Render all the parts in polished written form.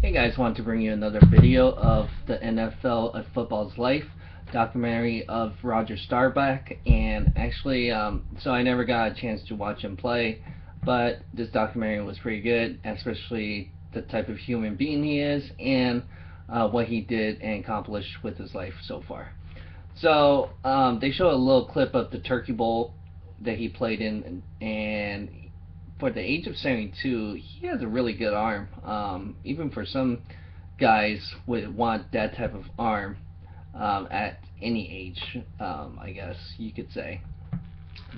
Hey guys, want to bring you another video of the NFL of Football's Life documentary of Roger Starbauch. And actually, so I never got a chance to watch him play, but this documentary was pretty good, especially the type of human being he is and what he did and accomplished with his life so far. So they show a little clip of the Turkey Bowl that he played in, and for the age of 72, he has a really good arm. Even for some guys would want that type of arm at any age, I guess you could say.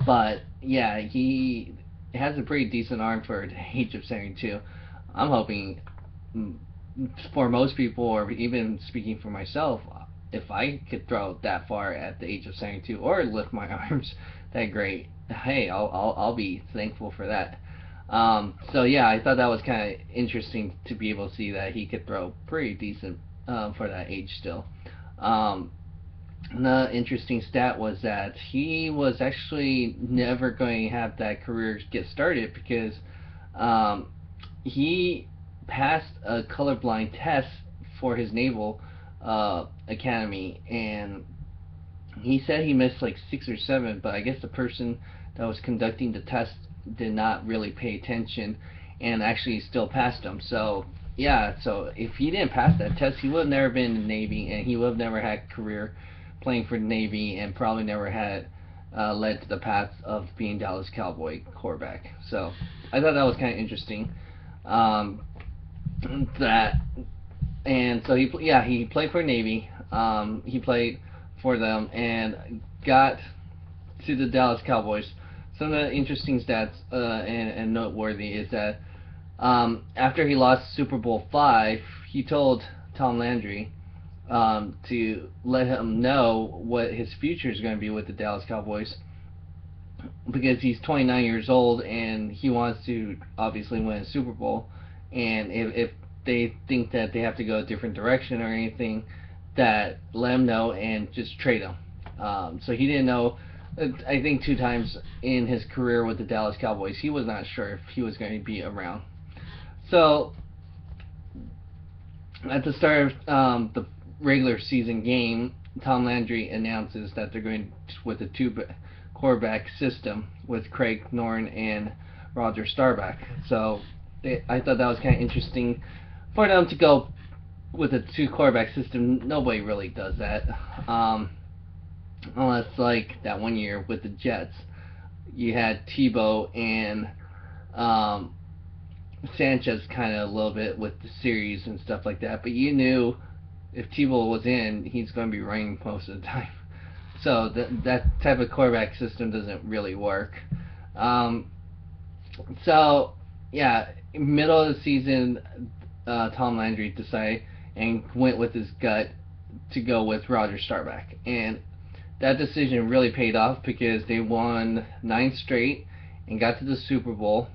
But yeah, he has a pretty decent arm for the age of 72. I'm hoping, mm, for most people, or even speaking for myself, if I could throw that far at the age of 72 or lift my arms that great, hey, I'll be thankful for that. So yeah, I thought that was kind of interesting to be able to see that he could throw pretty decent for that age still. Um, Another interesting stat was that he was actually never going to have that career get started because um, he passed a colorblind test for his naval academy, and he said he missed like six or seven, but I guess the person that was conducting the test did not really pay attention and actually still passed him. So yeah, so if he didn't pass that test, he would have never been in the Navy, and he would have never had a career playing for the Navy, and probably never had led to the path of being Dallas Cowboy quarterback. So I thought that was kind of interesting. Um, that and so he played for Navy. He played for them and got to the Dallas Cowboys. Some of the interesting stats and noteworthy is that after he lost Super Bowl V, he told Tom Landry to let him know what his future is going to be with the Dallas Cowboys, because he's 29 years old and he wants to obviously win a Super Bowl. And if they think that they have to go a different direction or anything, that let him know and just trade him. So he didn't know. I think two times in his career with the Dallas Cowboys, he was not sure if he was going to be around. So at the start of the regular season game, Tom Landry announces that they're going with a two quarterback system with Craig Norton and Roger Staubach. So I thought that was kind of interesting for them to go with a two quarterback system. Nobody really does that, unless like that one year with the Jets, you had Tebow and um, Sanchez kind of a little bit with the series and stuff like that. But you knew if Tebow was in, he's going to be running most of the time. So that type of quarterback system doesn't really work. Um, so yeah, middle of the season, Tom Landry decided and went with his gut to go with Roger Staubach, and that decision really paid off because they won 9 straight and got to the Super Bowl,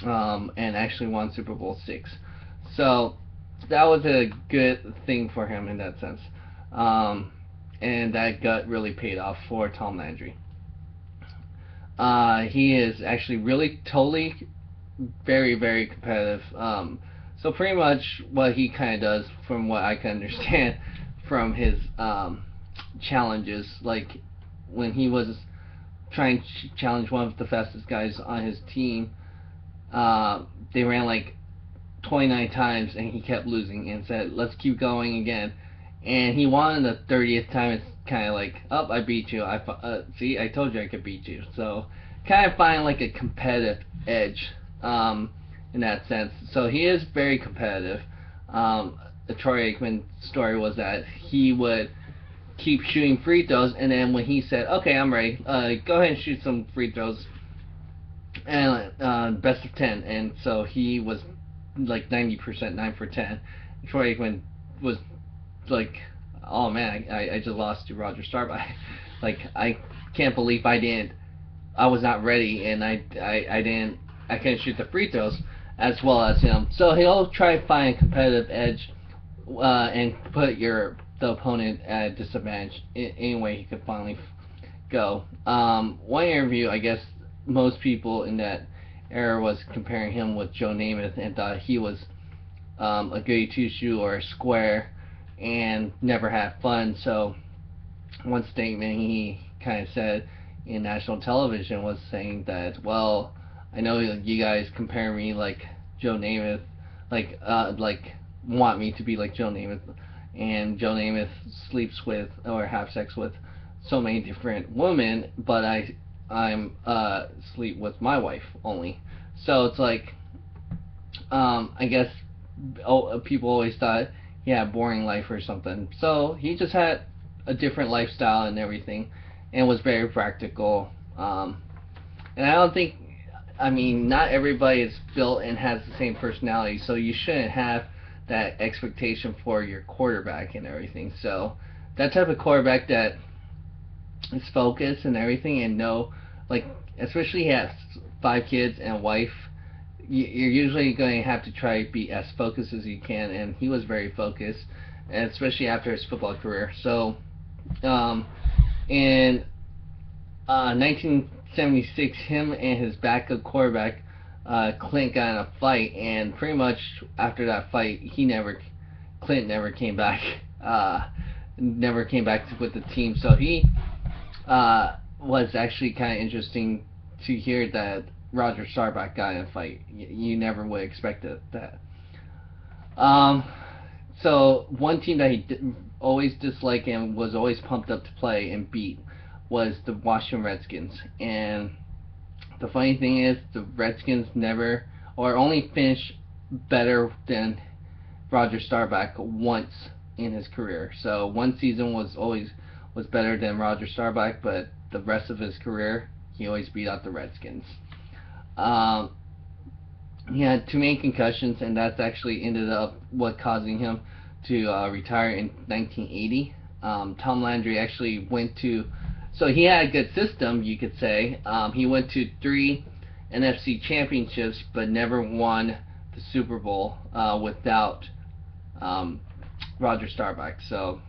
and actually won Super Bowl VI. So that was a good thing for him in that sense. And that gut really paid off for Tom Landry. He is actually really totally very, very competitive. So pretty much what he kind of does, from what I can understand from his challenges, like when he was trying to challenge one of the fastest guys on his team, they ran like 29 times and he kept losing and said, let's keep going again. And he won the 30th time. It's kind of like, oh, I beat you. See, I told you I could beat you. So kind of find like a competitive edge in that sense. So he is very competitive. The Troy Aikman story was that he would keep shooting free throws, and then when he said, okay, I'm ready, go ahead and shoot some free throws, and best of 10. And so he was like 90%, 9 for 10. Troy Aikman was like, oh man, I just lost to Roger Staubach. Like, I can't believe I was not ready, and I couldn't shoot the free throws as well as him. So he'll try to find a competitive edge and put the opponent at a disadvantage in any way he could finally go. One interview, I guess most people in that era was comparing him with Joe Namath and thought he was a goody two shoe or a square and never have fun. So one statement he kind of said in national television was saying that, well, I know you guys compare me like Joe Namath, like want me to be like Joe Namath, and Joe Namath sleeps with or have sex with so many different women, but I'm sleep with my wife only. So it's like, I guess people always thought he had a boring life or something. So he just had a different lifestyle and everything, and was very practical. And I don't think, I mean, not everybody is built and has the same personality, so you shouldn't have that expectation for your quarterback and everything. So that type of quarterback that is focused and everything, and know, like, especially he has 5 kids and a wife, you're usually going to have to try to be as focused as you can, and he was very focused, and especially after his football career. So, in 1976, him and his backup quarterback Clint got in a fight, and pretty much after that fight, Clint never came back, never came back with the team. So he was actually kind of interesting to hear that Roger Staubach got in a fight. You never would expect that. Um, so one team that he always disliked and was always pumped up to play and beat was the Washington Redskins. And the funny thing is, the Redskins never or only finished better than Roger Staubach once in his career. So one season was better than Roger Staubach, but the rest of his career he always beat out the Redskins. Um, he had too many concussions, and that's actually ended up what causing him to retire in 1980. Tom Landry actually went to, so he had a good system, you could say. He went to 3 NFC championships, but never won the Super Bowl without Roger Staubach. So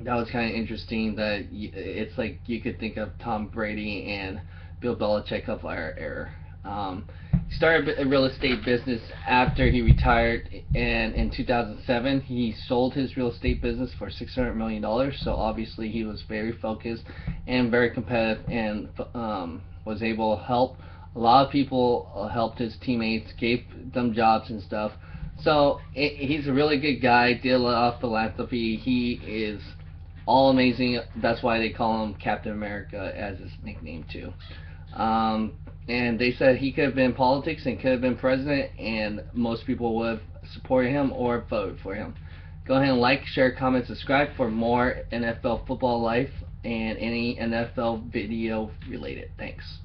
that was kind of interesting. That it's like you could think of Tom Brady and Bill Belichick of our era. He started a real estate business after he retired, and in 2007 he sold his real estate business for $600 million. So obviously he was very focused and very competitive, and was able to help a lot of people, helped his teammates, gave them jobs and stuff. So he's a really good guy, did a lot of philanthropy. He is all amazing. That's why they call him Captain America as his nickname too. And they said he could have been in politics and could have been president, and most people would have supported him or voted for him. Go ahead and like, share, comment, subscribe for more NFL football life and any NFL video related. Thanks.